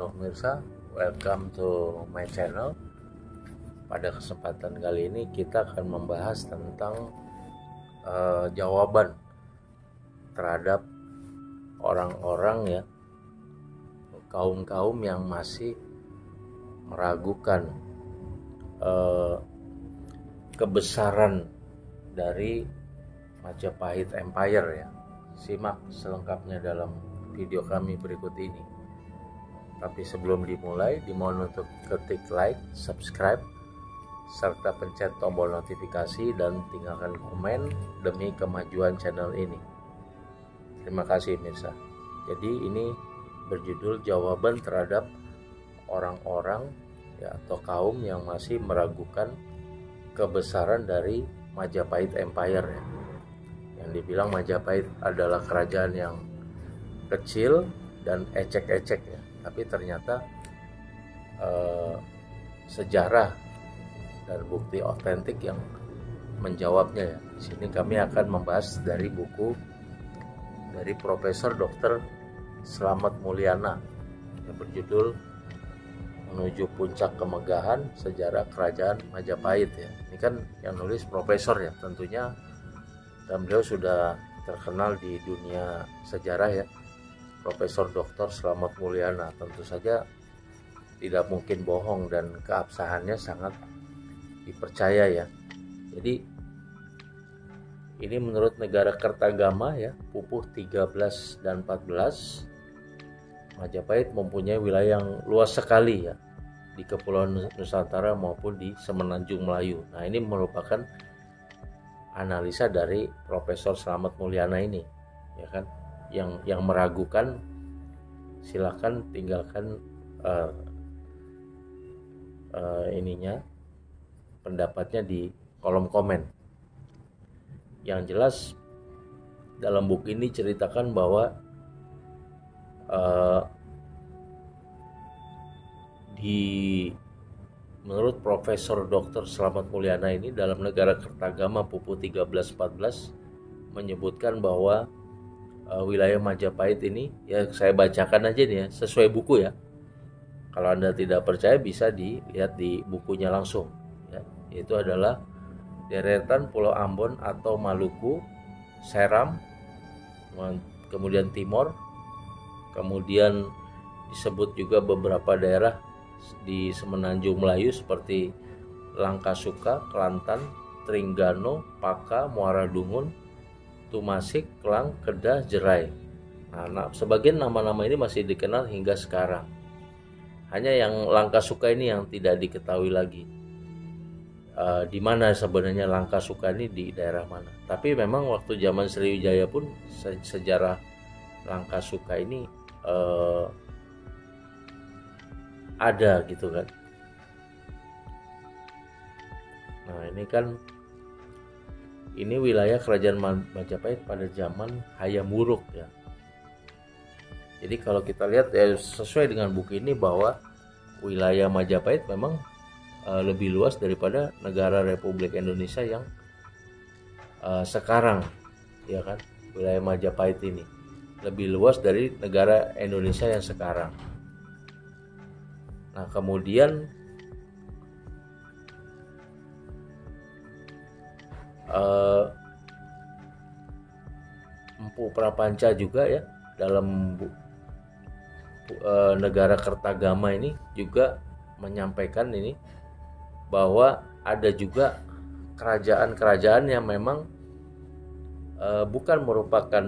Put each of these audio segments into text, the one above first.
Halo pemirsa, welcome to my channel. Pada kesempatan kali ini kita akan membahas tentang jawaban terhadap orang-orang ya, kaum-kaum yang masih meragukan kebesaran dari Majapahit Empire ya. Simak selengkapnya dalam video kami berikut ini. Tapi sebelum dimulai, dimohon untuk ketik like, subscribe, serta pencet tombol notifikasi dan tinggalkan komen demi kemajuan channel ini. Terima kasih pemirsa. Jadi ini berjudul jawaban terhadap orang-orang ya, atau kaum yang masih meragukan kebesaran dari Majapahit Empire ya. Yang dibilang Majapahit adalah kerajaan yang kecil dan ecek-ecek ya. Tapi ternyata sejarah dan bukti otentik yang menjawabnya ya. Di sini kami akan membahas dari buku dari Profesor Dr. Slamet Mulyana yang berjudul Menuju Puncak Kemegahan Sejarah Kerajaan Majapahit ya. Ini kan yang nulis profesor ya, tentunya, dan beliau sudah terkenal di dunia sejarah ya. Profesor Dr. Slamet Mulyana tentu saja tidak mungkin bohong dan keabsahannya sangat dipercaya ya. Jadi ini menurut Negara Kertagama ya, Pupuh 13 dan 14, Majapahit mempunyai wilayah yang luas sekali ya di Kepulauan Nusantara maupun di Semenanjung Melayu. Nah, ini merupakan analisa dari Profesor Slamet Mulyana ini ya kan. Yang meragukan silakan tinggalkan ininya pendapatnya di kolom komen. Yang jelas dalam buku ini ceritakan bahwa menurut Profesor Dr. Slamet Mulyana ini dalam Negara Kertagama Pupuh 13-14 menyebutkan bahwa wilayah Majapahit ini ya, saya bacakan aja nih ya, sesuai buku ya. Kalau Anda tidak percaya bisa dilihat di bukunya langsung ya. Itu adalah deretan Pulau Ambon atau Maluku, Seram, kemudian Timor, kemudian disebut juga beberapa daerah di Semenanjung Melayu seperti Langkasuka, Kelantan, Trengganu, Paka, Muara Dungun, Tumasik, Klang, Kedah, Jerai. Nah, sebagian nama-nama ini masih dikenal hingga sekarang. Hanya yang Langkasuka ini yang tidak diketahui lagi. Di mana sebenarnya Langkasuka ini, di daerah mana. Tapi memang waktu zaman Sriwijaya pun sejarah Langkasuka ini ada gitu kan. Nah, ini kan ini wilayah kerajaan Majapahit pada zaman Hayam Wuruk ya. Jadi kalau kita lihat ya, sesuai dengan buku ini bahwa wilayah Majapahit memang lebih luas daripada negara Republik Indonesia yang sekarang ya kan. Wilayah Majapahit ini lebih luas dari negara Indonesia yang sekarang. Nah, kemudian Empu Prapanca juga ya dalam Negara Kertagama ini juga menyampaikan ini bahwa ada juga kerajaan-kerajaan yang memang bukan merupakan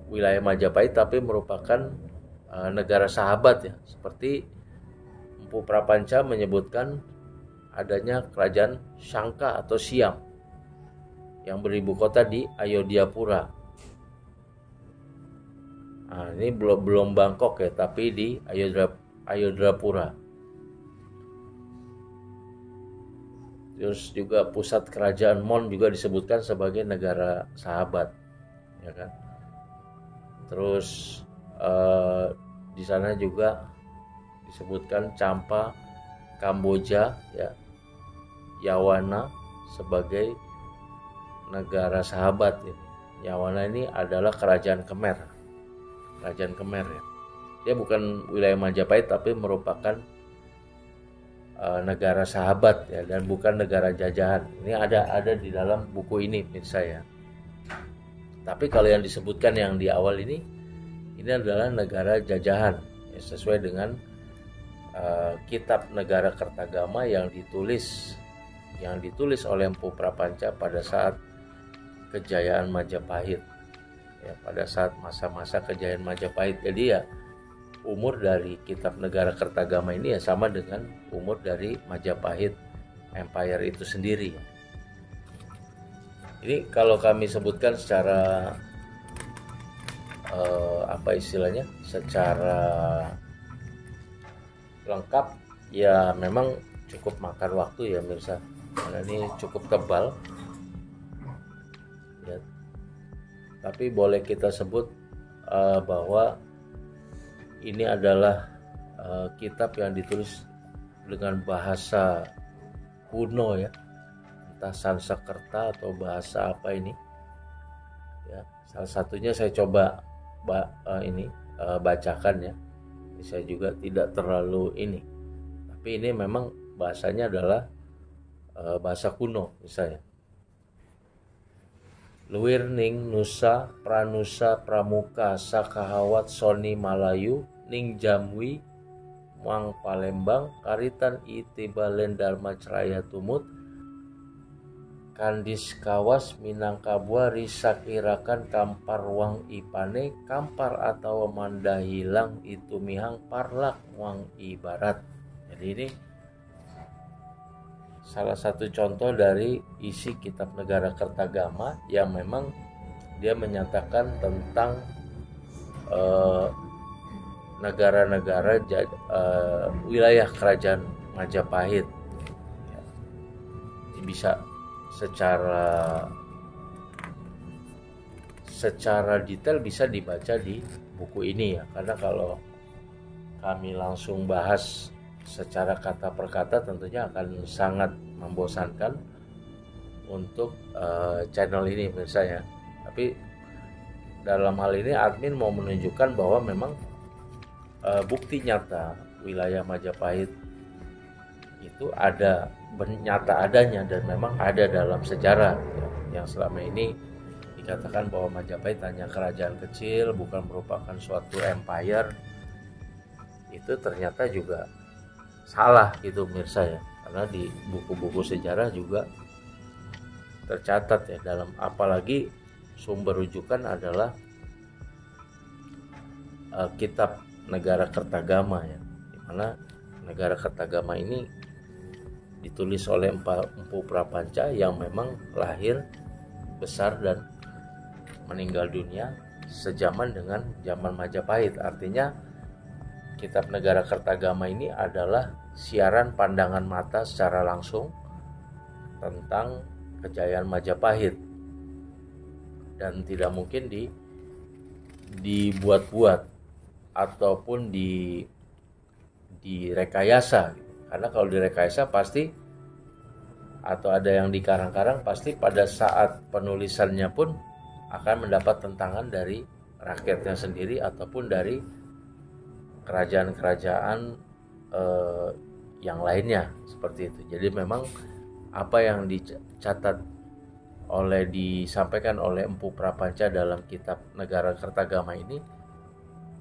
wilayah Majapahit tapi merupakan negara sahabat ya. Seperti Empu Prapanca menyebutkan adanya kerajaan Sangka atau Siam yang beribu kota di Ayodhyapura. Nah, ini belum Bangkok ya, tapi di Ayodhyapura. Terus juga pusat kerajaan Mon juga disebutkan sebagai negara sahabat, ya kan. Terus di sana juga disebutkan Champa, Kamboja, ya, Yawana sebagai negara sahabat ini. Yawana ini adalah kerajaan Khmer ya. dia bukan wilayah Majapahit tapi merupakan negara sahabat ya, dan bukan negara jajahan. Ini ada di dalam buku ini pemirsa ya. Tapi kalau yang disebutkan yang di awal ini adalah negara jajahan ya, sesuai dengan kitab Negara Kertagama yang ditulis oleh Empu Prapanca pada saat kejayaan Majapahit ya, pada saat masa-masa kejayaan Majapahit. Jadi ya umur dari kitab Negara Kertagama ini ya sama dengan umur dari Majapahit Empire itu sendiri. Ini kalau kami sebutkan secara secara lengkap ya memang cukup makan waktu ya mirsa, karena ini cukup tebal ya. Tapi boleh kita sebut bahwa ini adalah kitab yang ditulis dengan bahasa kuno ya, entah Sanskerta atau bahasa apa ini ya. Salah satunya saya coba bacakan ya. Saya juga tidak terlalu tapi ini memang bahasanya adalah bahasa kuno misalnya. Luwir ning Nusa Pranusa Pramuka Sakahawat Soni Malayu ning Jamwi Muang Palembang Karitan Itibalen Dharma Ceraya Tumut Kandis Kawas Minangkabua Risakirakan Kampar Wang Ipane Kampar atau Manda Hilang itu Mihang Parlak Wang Ibarat. Jadi ini salah satu contoh dari isi kitab Negara Kertagama yang memang dia menyatakan tentang negara-negara wilayah kerajaan Majapahit ya. Bisa secara detail bisa dibaca di buku ini ya, karena kalau kami langsung bahas secara kata per kata tentunya akan sangat membosankan untuk channel ini pemirsa ya. Tapi dalam hal ini admin mau menunjukkan bahwa memang bukti nyata wilayah Majapahit itu ada, nyata adanya dan memang ada dalam sejarah ya, yang selama ini dikatakan bahwa Majapahit hanya kerajaan kecil, bukan merupakan suatu empire, itu ternyata juga salah gitu pemirsa ya, karena di buku-buku sejarah juga tercatat ya, dalam apalagi sumber rujukan adalah kitab Negara Kertagama ya, dimana Negara Kertagama ini ditulis oleh Empu Prapanca yang memang lahir, besar dan meninggal dunia sejaman dengan zaman Majapahit. Artinya kitab Negara Kertagama ini adalah siaran pandangan mata secara langsung tentang kejayaan Majapahit dan tidak mungkin dibuat-buat ataupun direkayasa. Karena kalau direkayasa pasti, atau ada yang dikarang-karang, pasti pada saat penulisannya pun akan mendapat tentangan dari rakyatnya sendiri ataupun dari kerajaan-kerajaan yang lainnya seperti itu. Jadi memang apa yang disampaikan oleh Empu Prapanca dalam kitab Negara Kertagama ini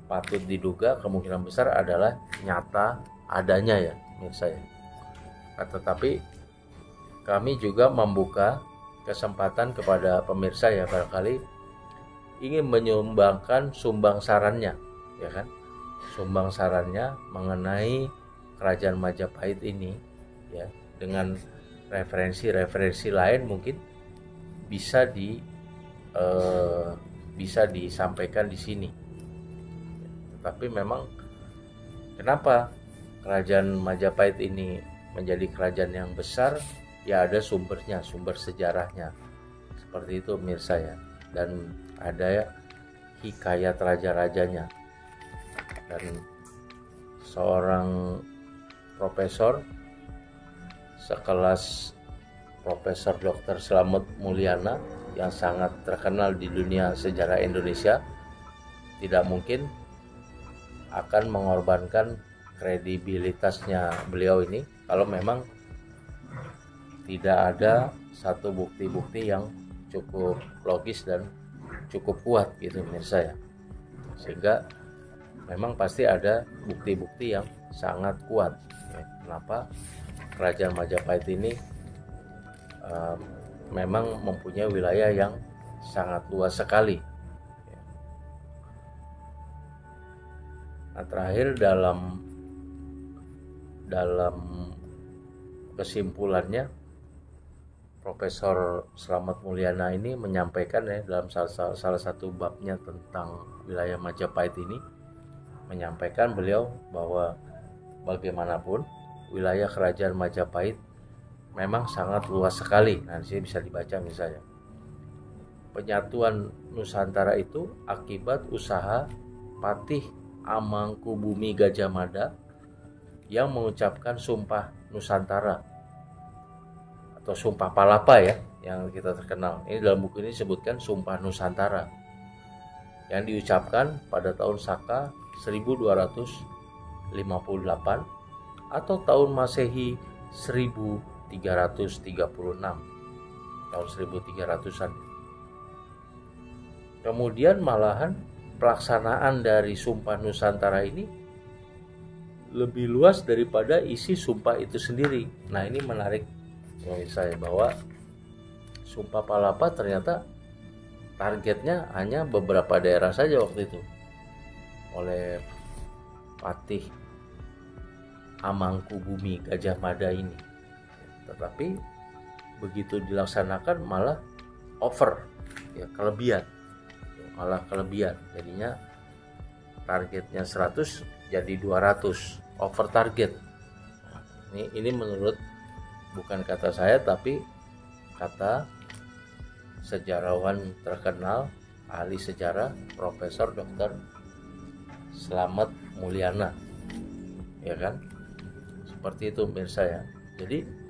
patut diduga kemungkinan besar adalah nyata adanya ya pemirsa ya. Tetapi kami juga membuka kesempatan kepada pemirsa ya, barangkali ingin menyumbangkan sumbang sarannya ya kan, sumbang sarannya mengenai kerajaan Majapahit ini ya, dengan referensi lain mungkin bisa disampaikan di sini. Tapi memang kenapa kerajaan Majapahit ini menjadi kerajaan yang besar? Ya ada sumbernya, sumber sejarahnya. Seperti itu pemirsa ya. Dan ada hikayat raja-rajanya. Dan seorang profesor sekelas Profesor Dr. Slamet Mulyana yang sangat terkenal di dunia sejarah Indonesia tidak mungkin akan mengorbankan kredibilitasnya beliau ini kalau memang tidak ada satu bukti-bukti yang cukup logis dan cukup kuat gitu pemirsa ya. Sehingga memang pasti ada bukti-bukti yang sangat kuat ya, kenapa Kerajaan Majapahit ini memang mempunyai wilayah yang sangat luas sekali. Nah, terakhir dalam kesimpulannya Profesor Slamet Mulyana ini menyampaikan ya dalam salah satu babnya tentang wilayah Majapahit ini, menyampaikan beliau bahwa bagaimanapun wilayah Kerajaan Majapahit memang sangat luas sekali. Nah, di sini bisa dibaca misalnya. Penyatuan Nusantara itu akibat usaha Patih Amangkubumi Gajah Mada yang mengucapkan Sumpah Nusantara atau Sumpah Palapa ya, yang kita terkenal. Ini dalam buku ini disebutkan Sumpah Nusantara yang diucapkan pada tahun Saka 1258 atau tahun Masehi 1336, tahun 1300-an. Kemudian malahan pelaksanaan dari Sumpah Nusantara ini lebih luas daripada isi sumpah itu sendiri. Nah, ini menarik menurut saya bahwa Sumpah Palapa ternyata targetnya hanya beberapa daerah saja waktu itu oleh Patih Amangkubumi Gajah Mada ini. Tetapi begitu dilaksanakan malah over ya, malah kelebihan. Jadinya targetnya 100 jadi 200, over target. Ini menurut bukan kata saya tapi kata sejarawan terkenal, ahli sejarah Profesor Dr. Slamet Mulyana, ya kan? Seperti itu pemirsa ya. Jadi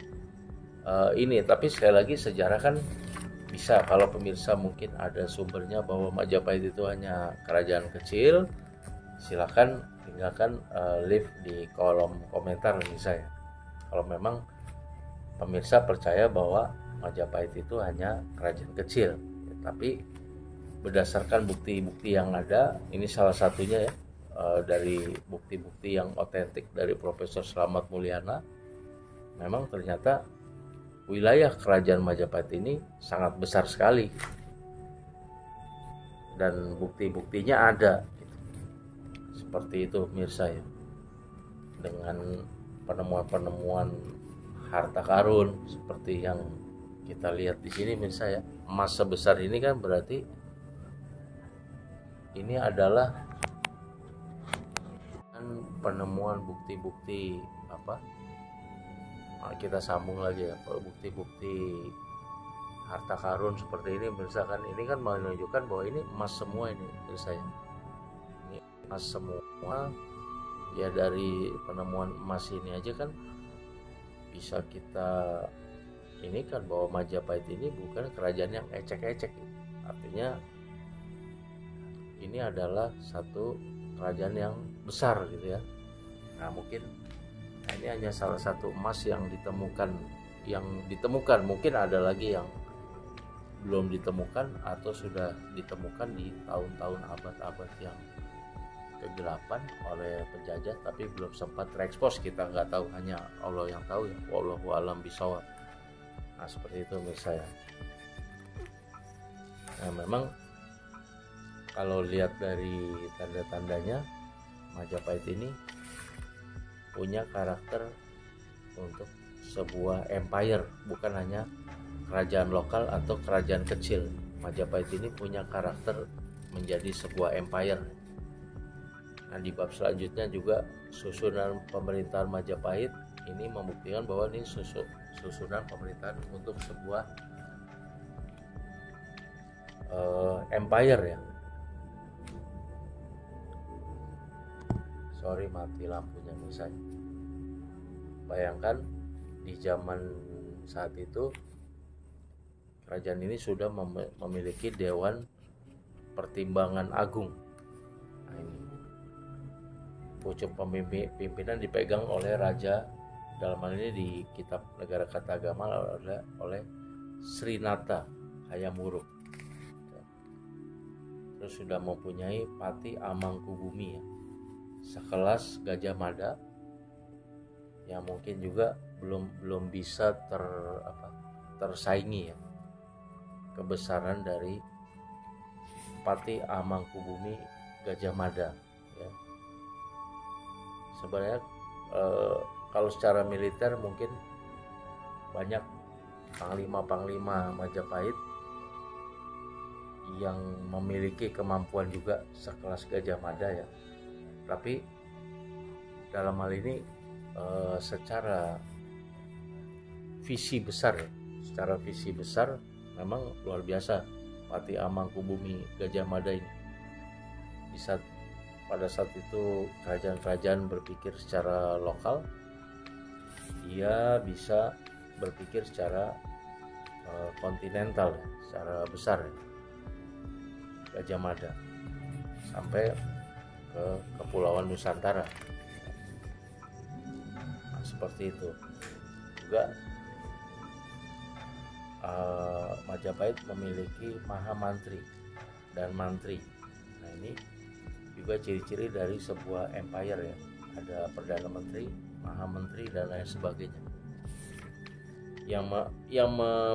ini, tapi sekali lagi sejarah kan bisa, kalau pemirsa mungkin ada sumbernya bahwa Majapahit itu hanya kerajaan kecil, silakan tinggalkan leave di kolom komentar misalnya. Kalau memang pemirsa percaya bahwa Majapahit itu hanya kerajaan kecil ya, tapi berdasarkan bukti-bukti yang ada, ini salah satunya ya, dari bukti-bukti yang otentik dari Profesor Slamet Mulyana, memang ternyata wilayah kerajaan Majapahit ini sangat besar sekali dan bukti-buktinya ada. Seperti itu pemirsa ya, dengan penemuan-penemuan harta karun seperti yang kita lihat di sini pemirsa ya. Emas sebesar ini kan berarti ini adalah penemuan bukti-bukti apa? Kita sambung lagi ya, bukti-bukti harta karun seperti ini pemirsa kan, ini kan menunjukkan bahwa ini emas semua ini pemirsa ya. Ini emas semua ya, dari penemuan emas ini aja kan bisa kita ini kan bahwa Majapahit ini bukan kerajaan yang ecek-ecek. Artinya ini adalah satu kerajaan yang besar gitu ya. Nah, mungkin ini hanya salah satu emas yang ditemukan, mungkin ada lagi yang belum ditemukan atau sudah ditemukan di tahun-tahun abad-abad yang kegelapan oleh penjajah tapi belum sempat terekspos, kita nggak tahu, hanya Allah yang tahu ya, wallahu alam bisawab. Nah, seperti itu menurut saya. Nah, memang kalau lihat dari tanda-tandanya Majapahit ini punya karakter untuk sebuah empire, bukan hanya kerajaan lokal atau kerajaan kecil. Majapahit ini punya karakter menjadi sebuah empire. Nah, di bab selanjutnya juga susunan pemerintahan Majapahit ini membuktikan bahwa ini susunan pemerintahan untuk sebuah empire ya. Sorry, mati lampunya misalnya. Bayangkan di zaman saat itu kerajaan ini sudah memiliki Dewan Pertimbangan Agung. Nah, ini pucuk pimpinan dipegang oleh raja, dalam hal ini di kitab Negara Katagama oleh Srinata Hayam Wuruk. Terus sudah mempunyai Pati Amangkubumi ya, sekelas Gajah Mada yang mungkin juga belum bisa tersaingi ya kebesaran dari Pati Amangkubumi Gajah Mada ya. Sebenarnya kalau secara militer mungkin banyak panglima-panglima Majapahit yang memiliki kemampuan juga sekelas Gajah Mada ya. Tapi dalam hal ini secara visi besar memang luar biasa Pati Amangkubumi Gajah Mada ini. Pada saat itu kerajaan-kerajaan berpikir secara lokal, dia bisa berpikir secara kontinental ya, secara besar ya, Gajah Mada sampai ke Kepulauan Nusantara. Nah, seperti itu juga. Majapahit memiliki Mahamantri dan Mantri. Nah, ini juga ciri-ciri dari sebuah empire ya. Ada Perdana Menteri, Mahamantri dan lain sebagainya. Yang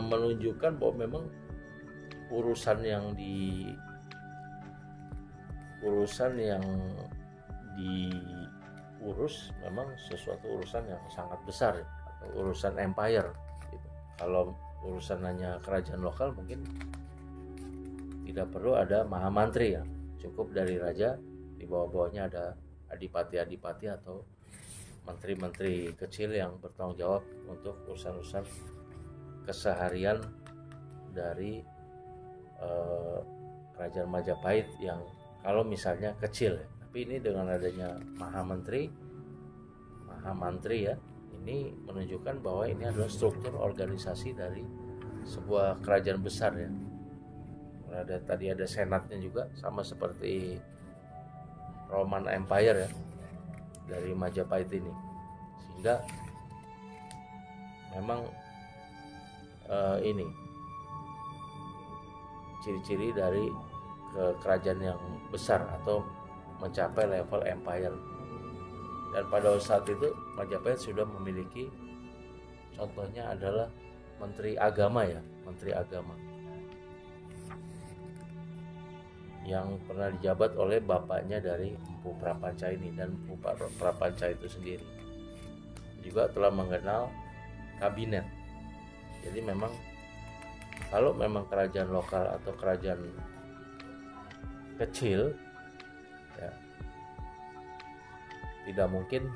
menunjukkan bahwa memang urusan yang diurus memang sesuatu urusan yang sangat besar ya, atau urusan empire gitu. Kalau urusan hanya kerajaan lokal mungkin tidak perlu ada Mahamantri ya, cukup dari raja, di bawah-bawahnya ada adipati-adipati atau menteri-menteri kecil yang bertanggung jawab untuk urusan-urusan keseharian dari kerajaan Majapahit yang kalau misalnya kecil ya. Tapi ini dengan adanya Mahamantri ya, ini menunjukkan bahwa ini adalah struktur organisasi dari sebuah kerajaan besar ya. Tadi ada senatnya juga, sama seperti Roman Empire ya dari Majapahit ini. Sehingga memang ini ciri-ciri dari kerajaan yang besar atau mencapai level empire. Dan pada saat itu Majapahit sudah memiliki, contohnya adalah Menteri Agama ya, Menteri Agama yang pernah dijabat oleh bapaknya dari Empu Prapanca ini, dan Empu Prapanca itu sendiri juga telah mengenal kabinet. Jadi memang kalau memang kerajaan lokal atau kerajaan kecil ya, tidak mungkin